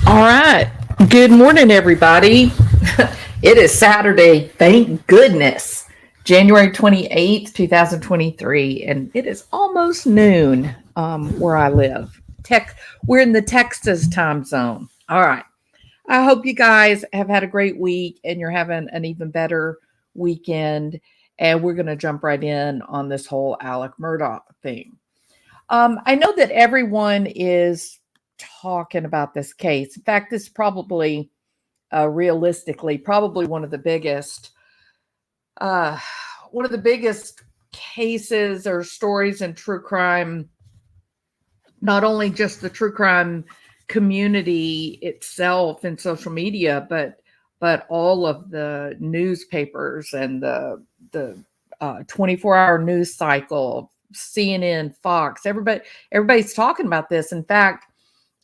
All right. Good morning, everybody. It is Saturday, thank goodness, January 28th, 2023, and it is almost noon where I live. We're in the Texas time zone. All right. I hope you guys have had a great week and you're having an even better weekend. And we're going to jump right in on this whole Alec Murdaugh thing. I know that everyone is talking about this case. In fact, this is probably, realistically, probably uh, one of the biggest cases or stories in true crime. Not only just the true crime community itself in social media, but all of the newspapers and the 24-hour news cycle, CNN, Fox, everybody's talking about this. In fact,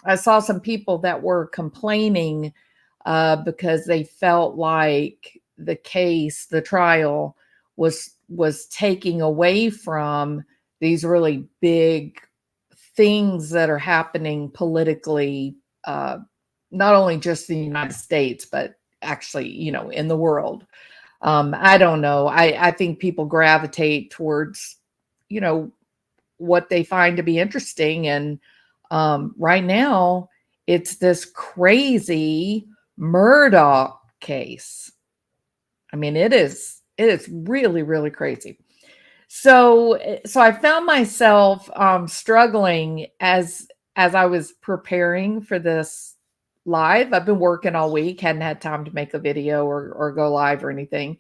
I saw some people that were complaining because they felt like the trial was taking away from these really big things that are happening politically, not only just in the United States, but actually, in the world. I don't know. I think people gravitate towards, you know, what they find to be interesting. And right now, it's this crazy Murdaugh case. I mean, it is really, really crazy. So I found myself struggling as I was preparing for this live. I've been working all week, hadn't had time to make a video or go live or anything.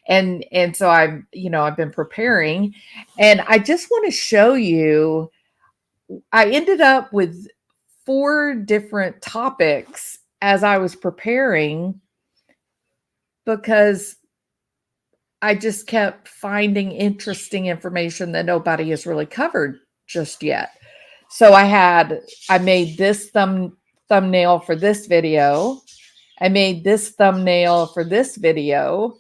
And so I've been preparing, and I just want to show you. I ended up with four different topics as I was preparing because I just kept finding interesting information that nobody has really covered just yet. So I made this thumbnail for this video. I made this thumbnail for this video.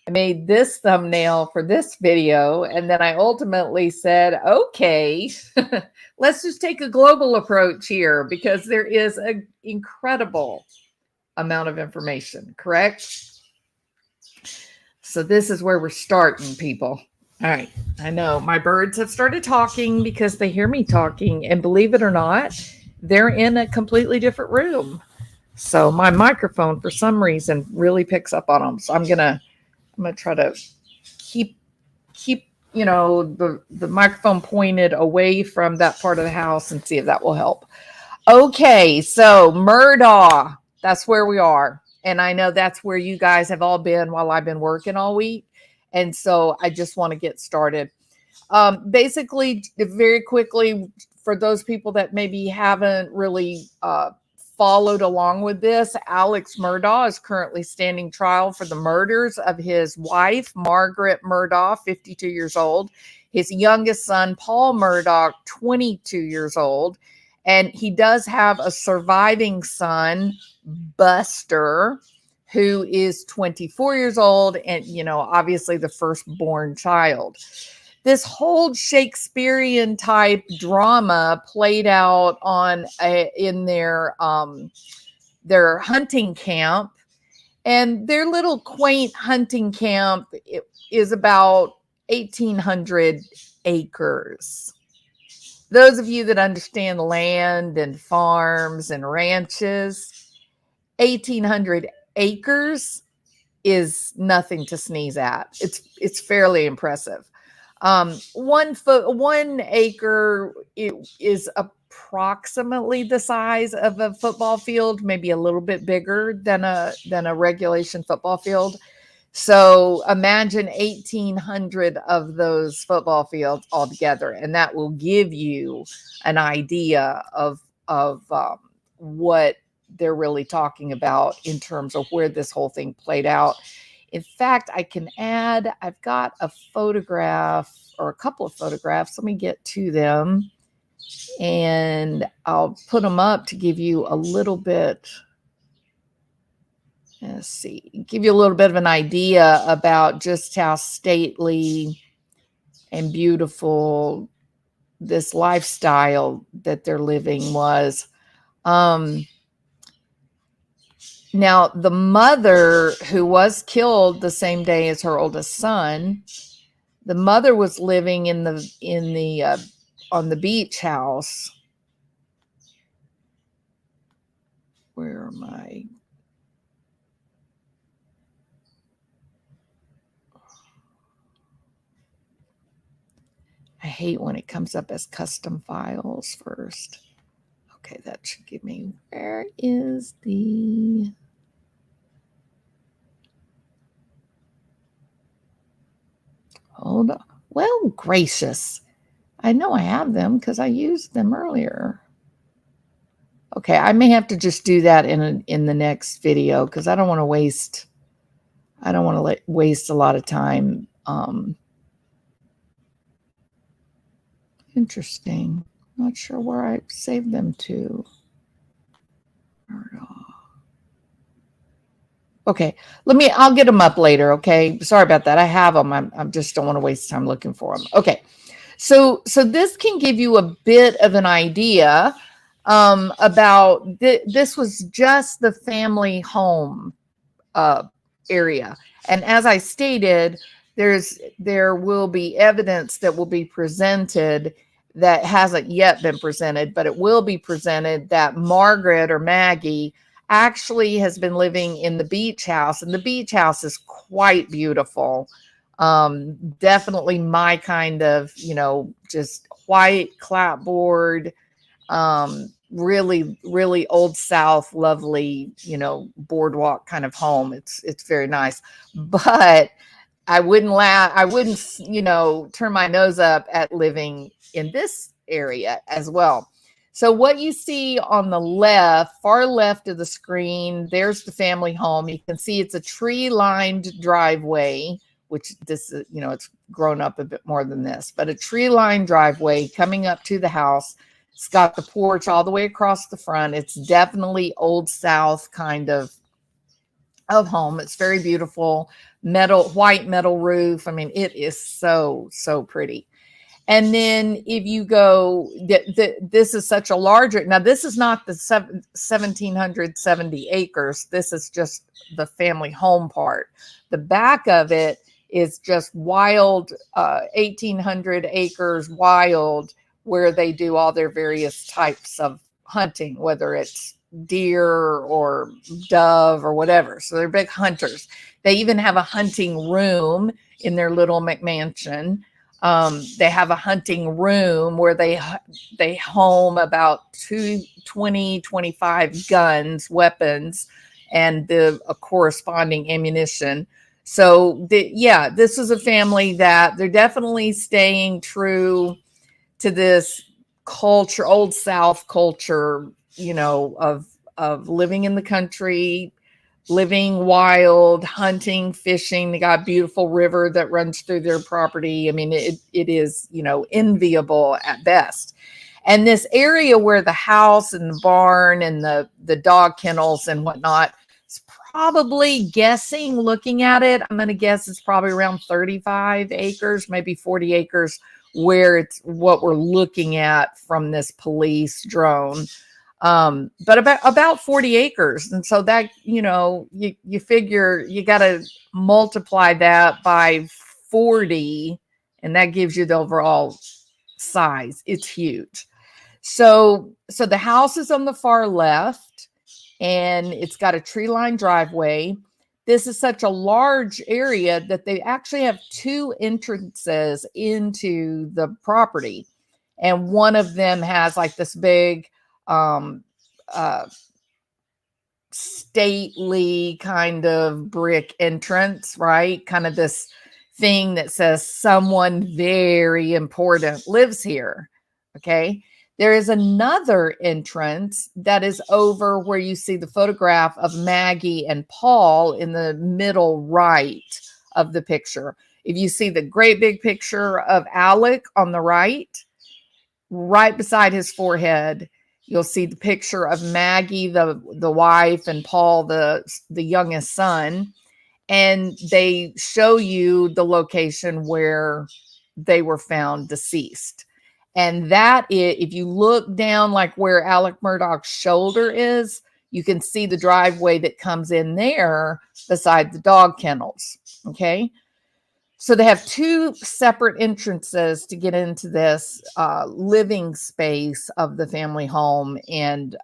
I made this thumbnail for this video. And then I ultimately said, okay, let's just take a global approach here because there is an incredible amount of information, correct? So this is where we're starting, people. All right. I know my birds have started talking because they hear me talking. And believe it or not, they're in a completely different room. So my microphone, for some reason, really picks up on them. So I'm gonna try to keep the microphone pointed away from that part of the house and see if that will help. Okay, so Murdaugh, that's where we are. And I know that's where you guys have all been while I've been working all week. And so I just want to get started. Basically, very quickly, for those people that maybe haven't really followed along with this, Alex Murdaugh is currently standing trial for the murders of his wife, Margaret Murdaugh, 52 years old, his youngest son, Paul Murdaugh, 22 years old, and he does have a surviving son, Buster, who is 24 years old and, obviously the firstborn child. This whole Shakespearean type drama played out in their hunting camp, and their little quaint hunting camp is about 1,800 acres. Those of you that understand land and farms and ranches, 1,800 acres is nothing to sneeze at. It's fairly impressive. 1 acre is approximately the size of a football field, maybe a little bit bigger than a regulation football field. So imagine 1,800 of those football fields altogether, and that will give you an idea of what they're really talking about in terms of where this whole thing played out. In fact, I've got a photograph or a couple of photographs. Let me get to them and I'll put them up to give you a little bit. Let's see, give you a little bit of an idea about just how stately and beautiful this lifestyle that they're living was. Now, the mother, who was killed the same day as her oldest son, the mother was living in the on the beach house. Where am I? I hate when it comes up as custom files first. Okay, that should give me, where is the... Hold on. Well, gracious. I know I have them because I used them earlier. Okay, I may have to just do that in the next video because I don't want to waste a lot of time. Interesting. Not sure where I saved them to. Okay, I'll get them up later. Okay, sorry about that. I have them. I just don't want to waste time looking for them. Okay, so this can give you a bit of an idea about this was just the family home area, and as I stated, there will be evidence that will be presented that hasn't yet been presented, but it will be presented that Margaret or Maggie actually has been living in the beach house, and the beach house is quite beautiful. Definitely my kind of, just white clapboard, really old South, lovely, boardwalk kind of home. It's very nice, but I wouldn't turn my nose up at living in this area as well. So what you see on the left, far left of the screen, there's the family home. You can see it's a tree-lined driveway, which this is, it's grown up a bit more than this, but a tree-lined driveway coming up to the house. It's got the porch all the way across the front. It's definitely old South kind of home. It's very beautiful. White metal roof. I mean, it is so pretty. And then if you go, this is such a larger, now this is not the 1,770 acres. This is just the family home part. The back of it is just wild, 1,800 acres wild, where they do all their various types of hunting, whether it's deer or dove or whatever. So they're big hunters. They even have a hunting room in their little McMansion. They have a hunting room where they home about 25 guns, weapons, and the corresponding ammunition. So this is a family that they're definitely staying true to this culture, old South culture, of living in the country, living wild, hunting, fishing. They got a beautiful river that runs through their property. I mean, it is, enviable at best. And this area where the house and the barn and the dog kennels and whatnot, is probably guessing, looking at it, I'm going to guess it's probably around 35 acres, maybe 40 acres, where it's what we're looking at from this police drone. But about 40 acres. And so that, you figure you got to multiply that by 40, and that gives you the overall size. It's huge. So the house is on the far left, and it's got a tree-lined driveway. This is such a large area that they actually have two entrances into the property. And one of them has like this big, stately kind of brick entrance, right? Kind of this thing that says someone very important lives here. Okay. There is another entrance that is over where you see the photograph of Maggie and Paul in the middle right of the picture. If you see the great big picture of Alec on the right beside his forehead, you'll see the picture of Maggie, the wife, and Paul, the youngest son. And they show you the location where they were found deceased. And that is, if you look down like where Alec Murdaugh's shoulder is, You can see the driveway that comes in there beside the dog kennels. Okay. So they have two separate entrances to get into this living space of the family home. And,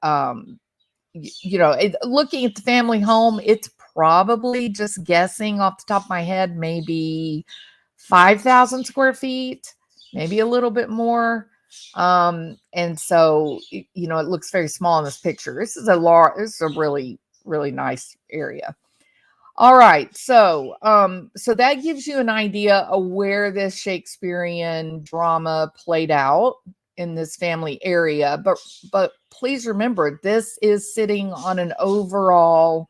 looking at the family home, it's probably, just guessing off the top of my head, maybe 5,000 square feet, maybe a little bit more. And so, it looks very small in this picture. This is a really, really nice area. All right. So, so that gives you an idea of where this Shakespearean drama played out in this family area. But please remember, this is sitting on an overall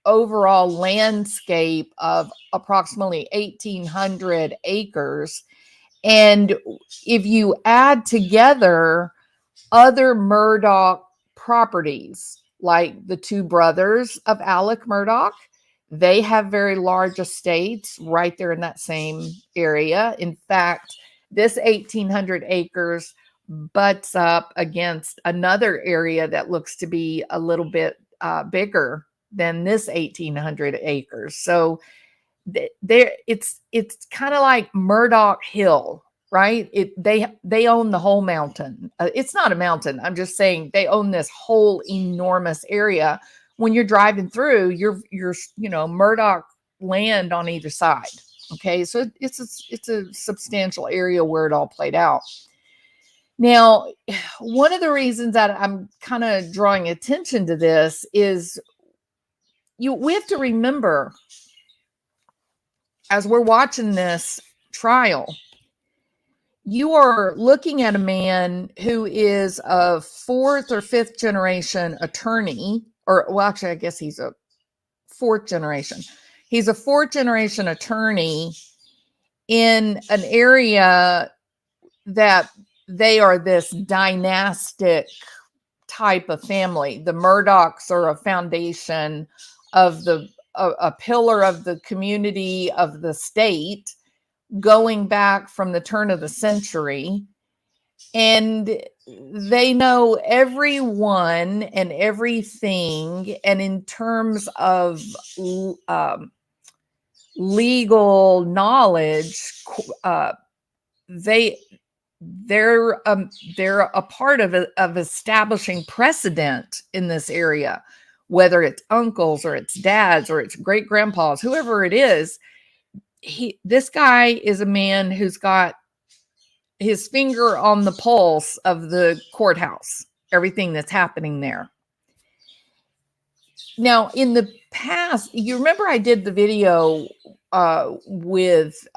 landscape of approximately 1,800 acres. And if you add together other Murdaugh properties, like the two brothers of Alec Murdaugh, they have very large estates right there in that same area. In fact, this 1,800 acres butts up against another area that looks to be a little bit bigger than this 1,800 acres. So it's kind of like Murdaugh Hill, right? They own the whole mountain. It's not a mountain. I'm just saying they own this whole enormous area. When you're driving through, you're Murdaugh land on either side. Okay, so it's a substantial area where it all played out. Now, one of the reasons that I'm kind of drawing attention to this is we have to remember, as we're watching this trial, you are looking at a man who is a fourth or fifth generation attorney, actually, I guess he's a fourth generation. He's a fourth generation attorney in an area that they are this dynastic type of family. The Murdaughs are a foundation of a pillar of the community, of the state, going back from the turn of the century. And they know everyone and everything. And in terms of legal knowledge, they're a part of establishing precedent in this area, whether it's uncles or it's dads or it's great grandpas, whoever it is. This guy is a man who's got his finger on the pulse of the courthouse, everything that's happening there. Now, in the past, you remember I did the video with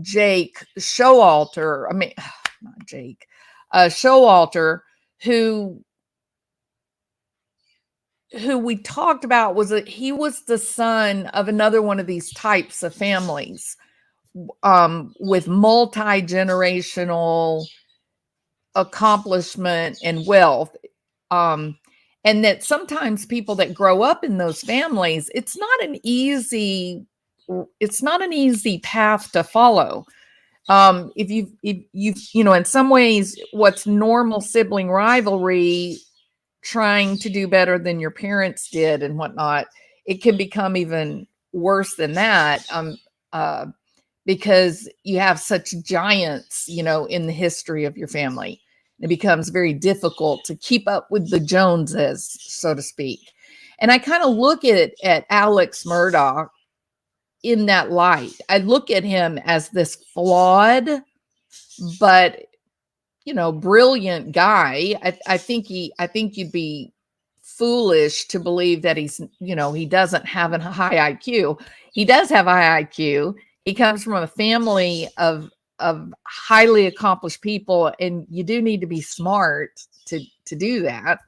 Jake Showalter. I mean, not Jake, Showalter, who we talked about he was the son of another one of these types of families with multi-generational accomplishment and wealth. And that sometimes people that grow up in those families, it's not an easy path to follow. If you've, in some ways, what's normal sibling rivalry, trying to do better than your parents did and whatnot, it can become even worse than that. Because you have such giants, in the history of your family. It becomes very difficult to keep up with the Joneses, so to speak. And I kind of look at Alex Murdaugh in that light. I look at him as this flawed, but brilliant guy. I think you'd be foolish to believe that he's, he doesn't have a high IQ. He does have a high IQ. He comes from a family of highly accomplished people, and you do need to be smart to do that.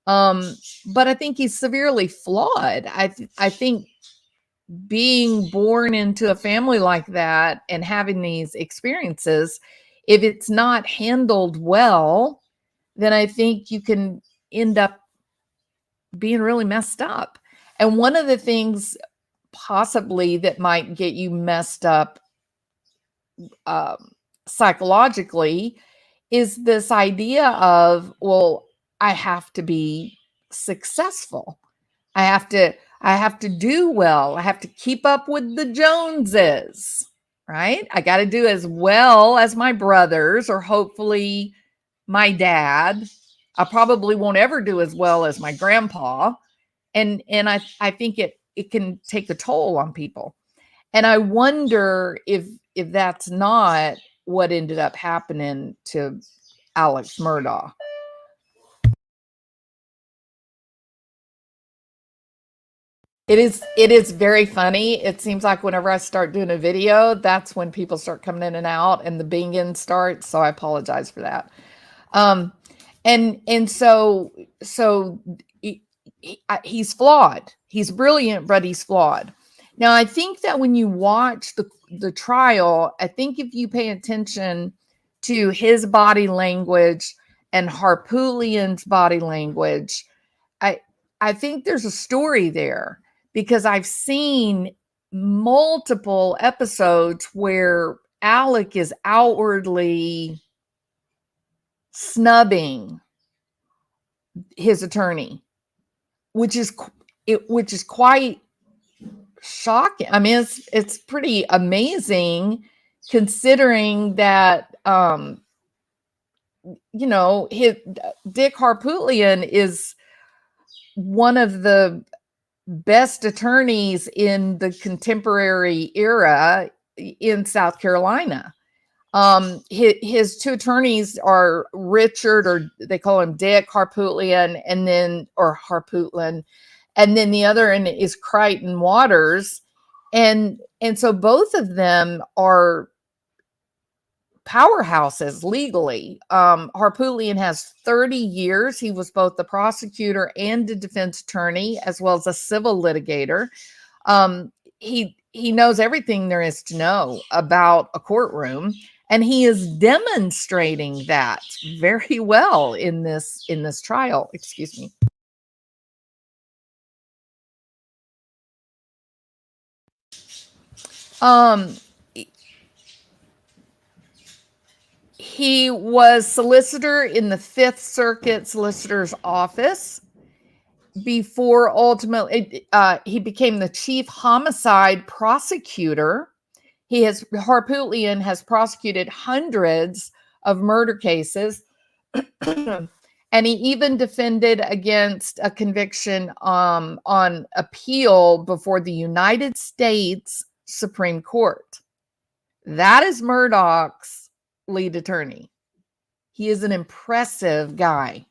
But I think he's severely flawed. I think being born into a family like that and having these experiences, if it's not handled well, then I think you can end up being really messed up. And one of the things possibly that might get you messed up psychologically is this idea of, well, I have to be successful. I have to do well. I have to keep up with the Joneses, right? I got to do as well as my brothers, or hopefully my dad. I probably won't ever do as well as my grandpa. And I think it can take a toll on people. And I wonder if that's not what ended up happening to Alex Murdaugh. It is very funny. It seems like whenever I start doing a video, that's when people start coming in and out and the binging starts. So I apologize for that. And so he's flawed. He's brilliant, but he's flawed. Now, I think that when you watch the trial, I think if you pay attention to his body language and Harpootlian's body language, I think there's a story there, because I've seen multiple episodes where Alec is outwardly snubbing his attorney, which is quite shocking. I mean, it's pretty amazing, considering that his Dick Harpootlian is one of the best attorneys in the contemporary era in South Carolina. His two attorneys are Richard, or they call him Dick Harpootlian, and then the other one is Crichton Waters. And so both of them are powerhouses legally. Harpootlian has 30 years. He was both the prosecutor and the defense attorney, as well as a civil litigator. He knows everything there is to know about a courtroom, and he is demonstrating that very well in this trial. Excuse me. He was solicitor in the Fifth Circuit Solicitor's Office before ultimately he became the chief homicide prosecutor. Harpootlian has prosecuted hundreds of murder cases, and he even defended against a conviction on appeal before the United States Supreme Court. That is Murdaugh's lead attorney. He is an impressive guy.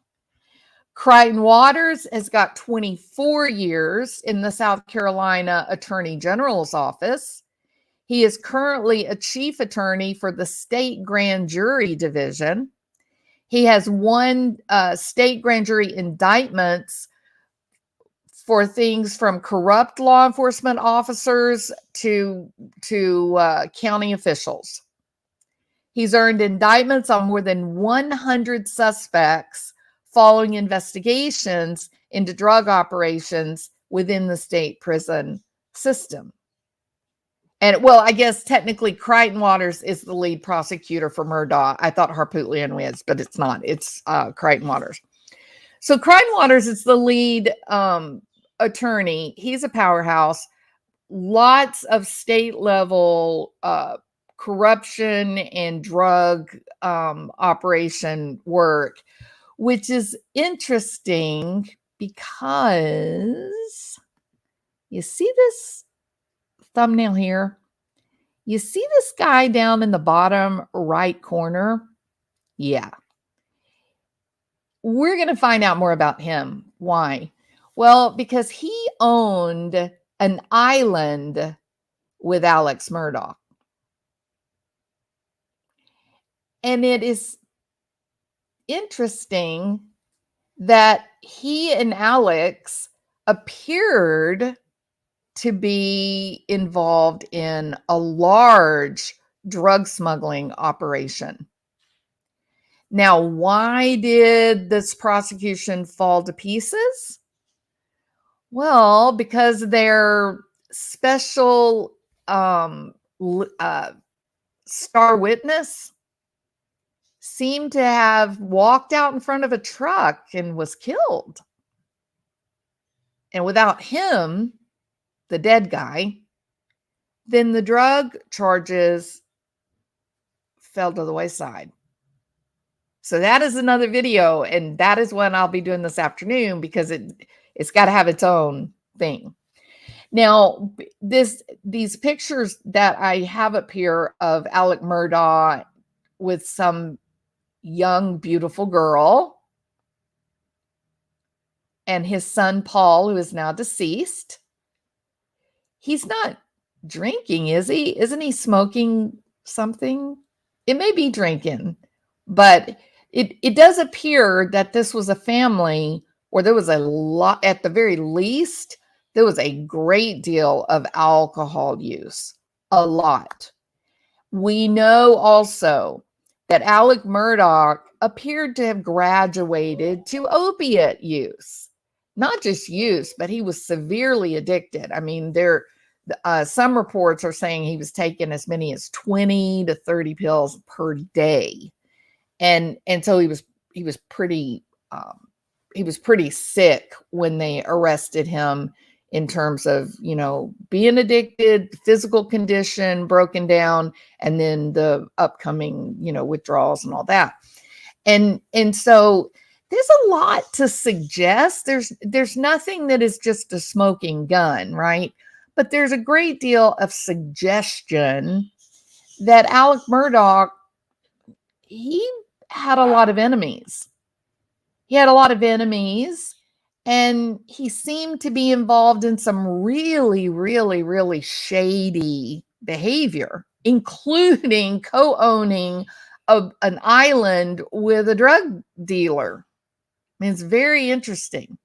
Crichton Waters has got 24 years in the South Carolina Attorney General's office. He is currently a chief attorney for the state grand jury division. He has won state grand jury indictments for things from corrupt law enforcement officers to county officials. He's earned indictments on more than 100 suspects following investigations into drug operations within the state prison system. And well, I guess technically Crichton Waters is the lead prosecutor for Murdaugh. I thought Harpootlian was, but it's not. It's Crichton Waters. So Crichton Waters is the lead attorney. He's a powerhouse. Lots of state level corruption and drug operation work, which is interesting because you see this thumbnail here. You see this guy down in the bottom right corner? Yeah. We're going to find out more about him. Why? Well, because he owned an island with Alex Murdaugh. And it is interesting that he and Alex appeared to be involved in a large drug smuggling operation. Now, why did this prosecution fall to pieces? Well, because their special star witness seemed to have walked out in front of a truck and was killed. And without him, the dead guy, then the drug charges fell to the wayside. So that is another video, and that is one I'll be doing this afternoon because it's got to have its own thing. Now, these pictures that I have up here of Alec Murdaugh with some young, beautiful girl and his son, Paul, who is now deceased. He's not drinking, is he? Isn't he smoking something? It may be drinking, but it does appear that this was a family where there was a lot, at the very least, there was a great deal of alcohol use, a lot. We know also that Alec Murdaugh appeared to have graduated to opiate use. Not just use, but he was severely addicted. I mean, some reports are saying he was taking as many as 20 to 30 pills per day. And so he was pretty sick when they arrested him, in terms of, being addicted, physical condition, broken down, and then the upcoming, withdrawals and all that. And so there's a lot to suggest. There's nothing that is just a smoking gun, right? But there's a great deal of suggestion that Alec Murdaugh, he had a lot of enemies. And he seemed to be involved in some really, really, really shady behavior, including co-owning an island with a drug dealer. I mean, it's very interesting.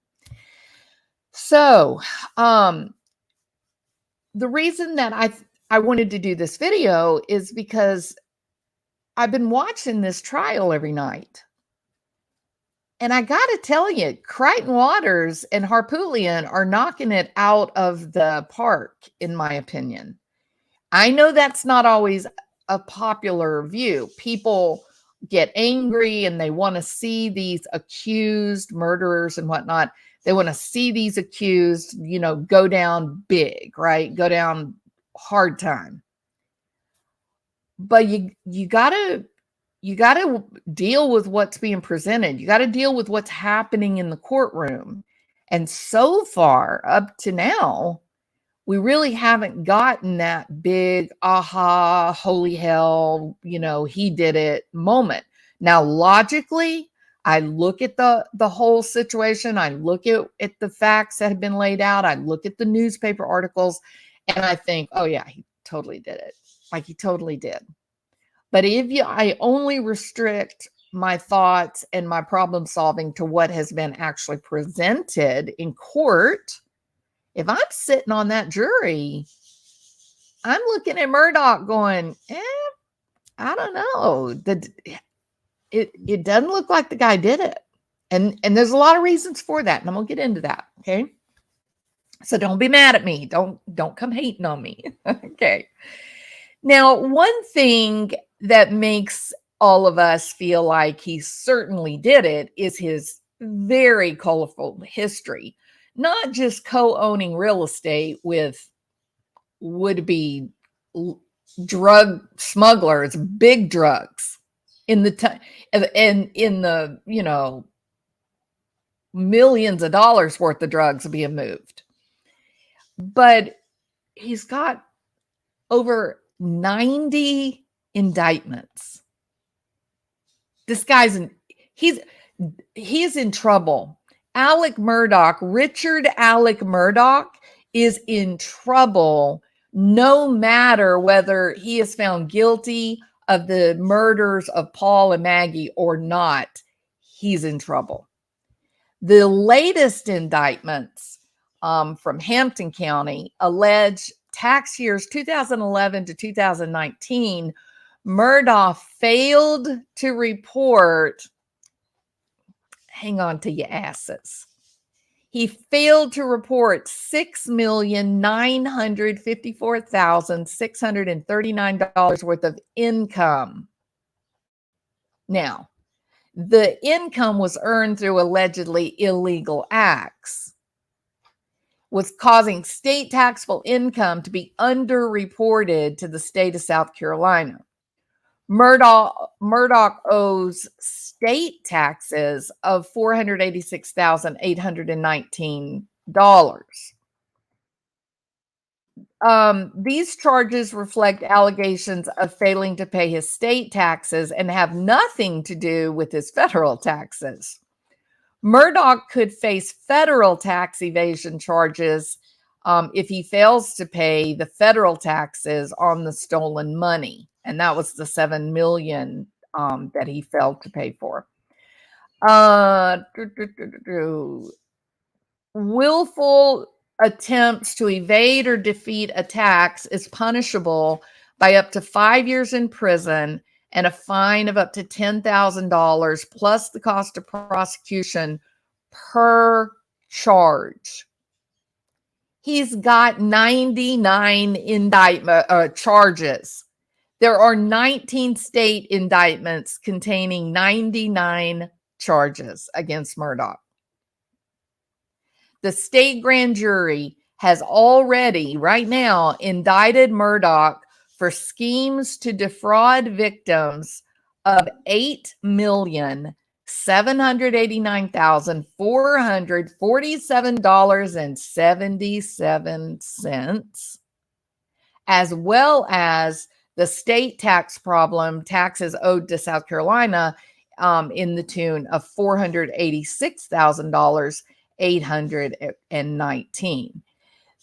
So, the reason that I wanted to do this video is because I've been watching this trial every night. And I got to tell you, Crichton Waters and Harpootlian are knocking it out of the park, in my opinion. I know that's not always a popular view. People get angry and they want to see these accused murderers and whatnot. They want to see these accused, go down big, right? Go down hard time. But you got to deal with what's being presented. You got to deal with what's happening in the courtroom. And so far, up to now, we really haven't gotten that big, aha, holy hell, he did it moment. Now, logically, I look at the whole situation. I look at the facts that have been laid out. I look at the newspaper articles, and I think, oh yeah, he totally did it. Like, he totally did. But I only restrict my thoughts and my problem solving to what has been actually presented in court, if I'm sitting on that jury, I'm looking at Murdaugh going, I don't know. It doesn't look like the guy did it. And there's a lot of reasons for that. And I'm going to get into that. Okay. So don't be mad at me. Don't come hating on me. Okay. Now, one thing that makes all of us feel like he certainly did it is his very colorful history, not just co-owning real estate with would-be drug smugglers, big drugs in the millions of dollars worth of drugs being moved. But he's got over 90 indictments. This guy's he's in trouble. Richard Alec Murdaugh is in trouble, no matter whether he is found guilty of the murders of Paul and Maggie or not. He's in trouble. The latest indictments from Hampton County allege tax years 2011 to 2019, Murdaugh failed to report, hang on to your asses. He failed to report $6,954,639 worth of income. Now, the income was earned through allegedly illegal acts, was causing state taxable income to be underreported to the state of South Carolina. Murdaugh owes state taxes of $486,819. These charges reflect allegations of failing to pay his state taxes and have nothing to do with his federal taxes. Murdaugh could face federal tax evasion charges if he fails to pay the federal taxes on the stolen money. And that was the $7 million that he failed to pay for. Willful attempts to evade or defeat a tax is punishable by up to 5 years in prison and a fine of up to $10,000 plus the cost of prosecution per charge. He's got 99 indictment charges. There are 19 state indictments containing 99 charges against Murdaugh. The state grand jury has already, right now, indicted Murdaugh for schemes to defraud victims of $8,789,447.77, as well as the state tax problem, taxes owed to South Carolina in the tune of $486,819.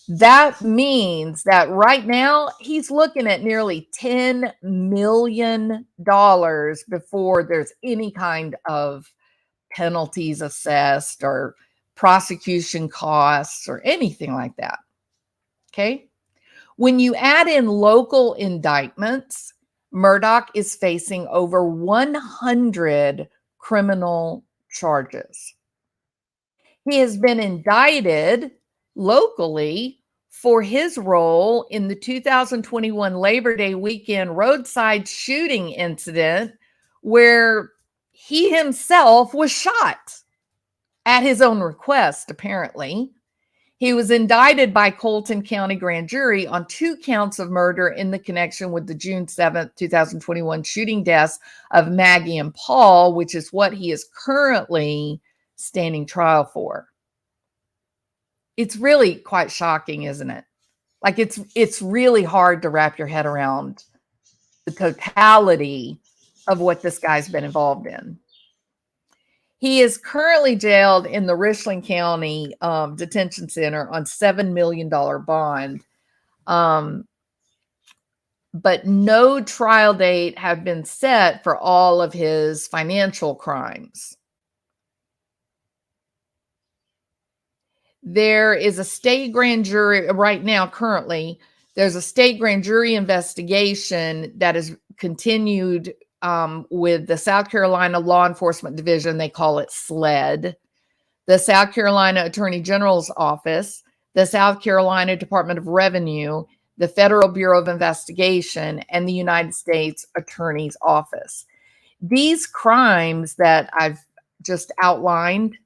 That means that right now he's looking at nearly $10 million before there's any kind of penalties assessed or prosecution costs or anything like that. Okay. When you add in local indictments, Murdaugh is facing over 100 criminal charges. He has been indicted locally for his role in the 2021 Labor Day weekend roadside shooting incident where he himself was shot at his own request, apparently. He was indicted by Colton County Grand Jury on 2 counts of murder in the connection with the June 7th, 2021 shooting deaths of Maggie and Paul, which is what he is currently standing trial for. It's really quite shocking, isn't it? Like it's really hard to wrap your head around the totality of what this guy's been involved in. He is currently jailed in the Richland County Detention Center on $7 million bond. But no trial date have been set for all of his financial crimes. There is a state grand jury right now, currently, there's a state grand jury investigation that is continued with the South Carolina Law Enforcement Division. They call it SLED, the South Carolina Attorney General's Office, the South Carolina Department of Revenue, the Federal Bureau of Investigation, and the United States Attorney's Office. These crimes that I've just outlined,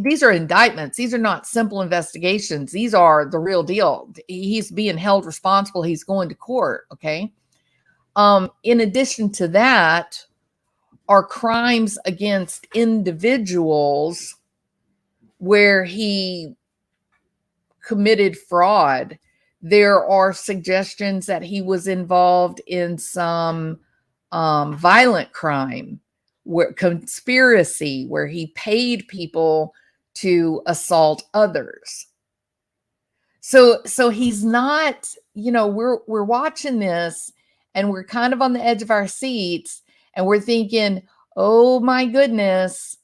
these are indictments. These are not simple investigations. These are the real deal. He's being held responsible. He's going to court, okay? In addition to that, are crimes against individuals where he committed fraud. There are suggestions that he was involved in some violent crime, where conspiracy, where he paid people to assault others. So he's not, we're watching this and we're kind of on the edge of our seats and we're thinking, oh my goodness,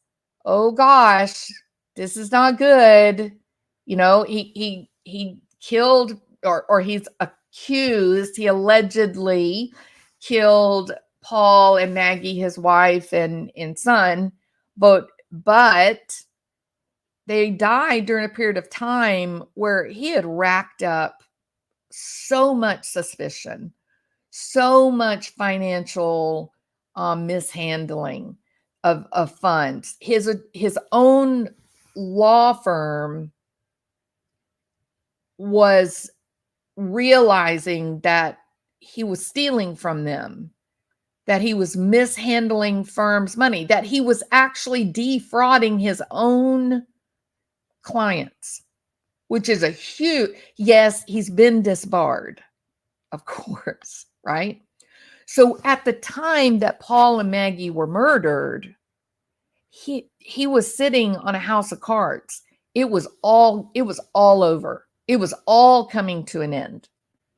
oh gosh, this is not good. He killed or he's accused, he allegedly killed Paul and Maggie, his wife and son, but they died during a period of time where he had racked up so much suspicion, so much financial mishandling, of funds. His own law firm was realizing that he was stealing from them, that he was mishandling firms' money, that he was actually defrauding his own clients, which is a huge, yes, he's been disbarred, of course, right? So at the time that Paul and Maggie were murdered, he was sitting on a house of cards. It was all over. It was all coming to an end.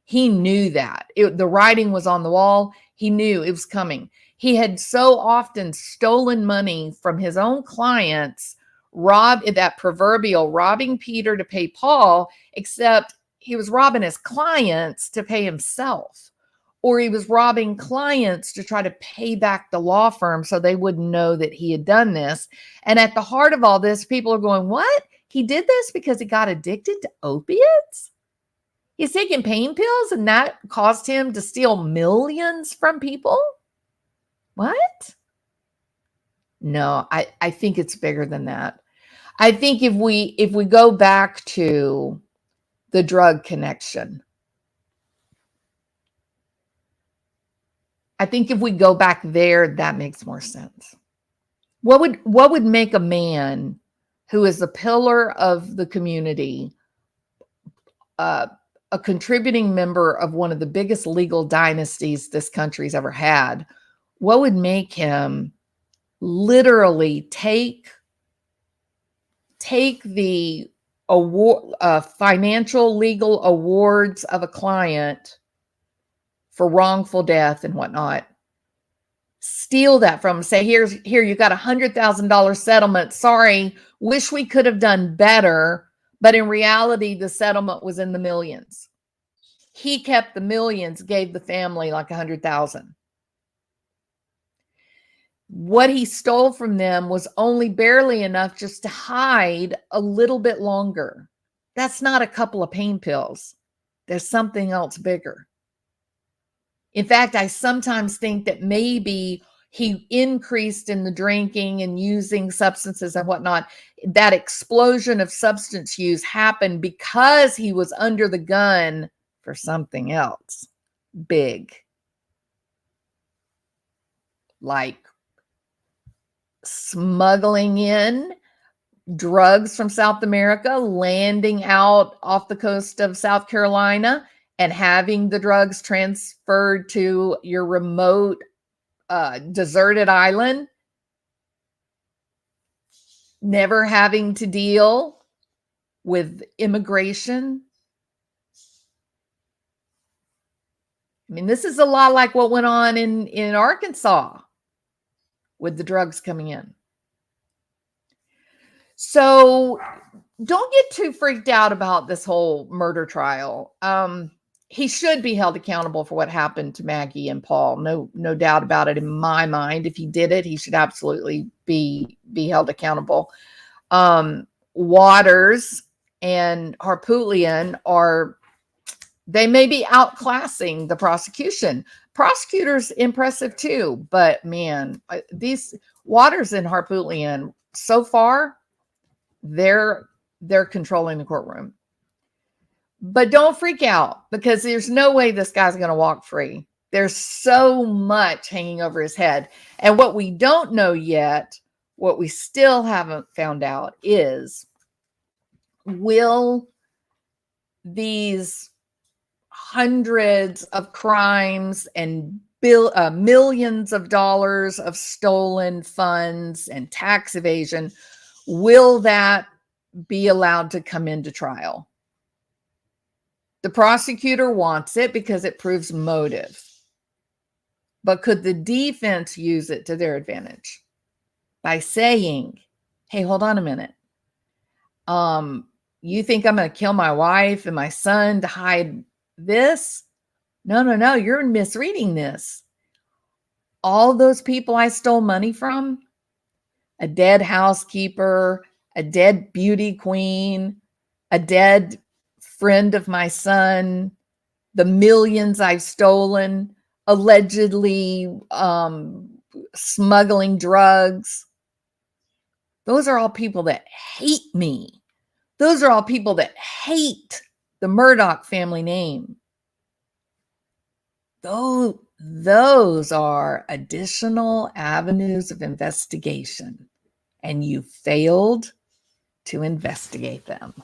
He knew that. The writing was on the wall. He knew it was coming. He had so often stolen money from his own clients, that proverbial robbing Peter to pay Paul, except he was robbing his clients to pay himself, or he was robbing clients to try to pay back the law firm so they wouldn't know that he had done this. And at the heart of all this, people are going, what? He did this because he got addicted to opiates? He's taking pain pills and that caused him to steal millions from people? What? No, I think it's bigger than that. I think if we go back to the drug connection, I think if we go back there, that makes more sense. What would make a man who is a pillar of the community, a contributing member of one of the biggest legal dynasties this country's ever had, what would make him literally take the award, financial legal awards of a client for wrongful death and whatnot, steal that from him, say, here, you got $100,000 settlement. Sorry, wish we could have done better. But in reality, the settlement was in the millions. He kept the millions, gave the family like 100,000. What he stole from them was only barely enough just to hide a little bit longer. That's not a couple of pain pills. There's something else bigger. In fact, I sometimes think that maybe he increased in the drinking and using substances and whatnot. That explosion of substance use happened because he was under the gun for something else big, like smuggling in drugs from South America, landing out off the coast of South Carolina, and having the drugs transferred to your remote, deserted island, never having to deal with immigration. I mean, this is a lot like what went on in Arkansas with the drugs coming in. So don't get too freaked out about this whole murder trial. He should be held accountable for what happened to Maggie and Paul. No doubt about it in my mind. If he did it, he should absolutely be held accountable. Waters and Harpootlian they may be outclassing the prosecution. Prosecutors impressive too, but man, these Waters and Harpootlian, so far, they're controlling the courtroom. But don't freak out, because there's no way this guy's going to walk free. There's so much hanging over his head. And what we don't know yet, what we still haven't found out is, will these hundreds of crimes and millions of dollars of stolen funds and tax evasion, will that be allowed to come into trial? The prosecutor wants it because it proves motive. But could the defense use it to their advantage by saying, hey, hold on a minute. You think I'm going to kill my wife and my son to hide this? No, you're misreading this. All those people I stole money from, a dead housekeeper, a dead beauty queen, a dead friend of my son, the millions I've stolen, allegedly smuggling drugs. Those are all people that hate me. Those are all people that hate the Murdaugh family name. Those are additional avenues of investigation, and you failed to investigate them.